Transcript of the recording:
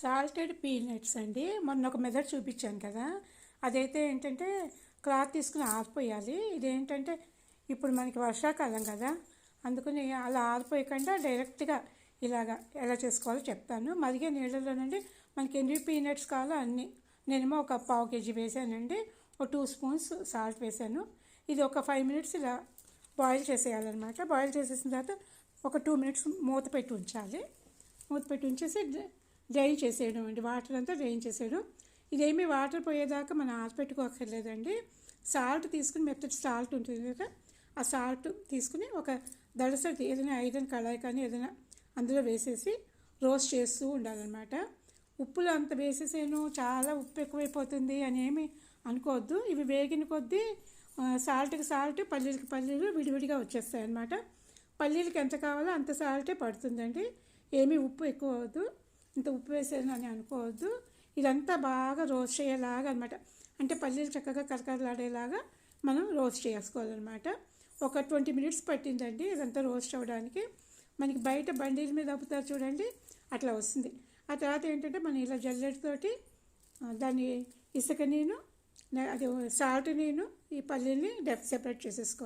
Salted peanuts అండి. మొన్న ఒక మెథడ్ చూపించాను కదా, అదైతే ఏంటంటే క్లాత్ తీసుకుని ఆరిపోయాలి. ఇదేంటంటే ఇప్పుడు మనకి వర్షాకాలం కదా, అందుకని అలా ఆరిపోయకుండా డైరెక్ట్గా ఇలాగా ఎలా చేసుకోవాలో చెప్తాను. మరిగే నీళ్ళలోనండి మనకి ఎన్ని పీనట్స్ కావాలో అన్నీ. నేనేమో ఒక పావు కేజీ వేసానండి, ఒక 2 స్పూన్స్ సాల్ట్ వేసాను. ఇది ఒక 5 మినిట్స్ ఇలా బాయిల్ చేసేయాలన్నమాట. బాయిల్ చేసేసిన తర్వాత ఒక 2 మినిట్స్ మూత పెట్టి ఉంచాలి. మూత పెట్టి ఉంచేసి డ్రైన్ చేసేయడం అండి, వాటర్ అంతా డ్రైన్ చేసేయడం. ఇదేమీ వాటర్ పోయేదాకా మనం ఆరిపెట్టుకోకర్లేదండి. సాల్ట్ తీసుకుని, మెత్తటి సాల్ట్ ఉంటుంది కదా, ఆ సాల్ట్ తీసుకుని ఒక దడసరి ఏదైనా ఐరన్ కళాయి కానీ ఏదైనా అందులో వేసేసి రోస్ట్ చేస్తూ ఉండాలన్నమాట. ఉప్పులు అంత వేసేసాను, చాలా ఉప్పు ఎక్కువైపోతుంది అని ఏమి అనుకోవద్దు. ఇవి వేగిన కొద్దీ సాల్ట్కి సాల్ట్, పల్లీలకి పల్లీలు విడివిడిగా వచ్చేస్తాయి అన్నమాట. పల్లీలకి ఎంత కావాలో అంత సాల్టే పడుతుందండి. ఏమీ ఉప్పు ఎక్కువ అవ్వద్దు. ఇంత ఉప్పు వేసాను అని అనుకోవద్దు. ఇదంతా బాగా రోస్ట్ చేయేలాగా అనమాట. అంటే పల్లీలు చక్కగా కరకరలాడేలాగా మనం రోస్ట్ చేసుకోవాలన్నమాట. ఒక 20 మినిట్స్ పట్టిందండి ఇదంతా రోస్ట్ అవ్వడానికి. మనకి బయట బండీల మీద అప్పుతారు చూడండి, అట్లా వస్తుంది. ఆ తర్వాత ఏంటంటే మనం ఇలా జల్లెడతోటి దాన్ని ఇసుక నేను అది సాల్ట్ నేను ఈ పల్లీని సెపరేట్ చేసేసుకోవాలి.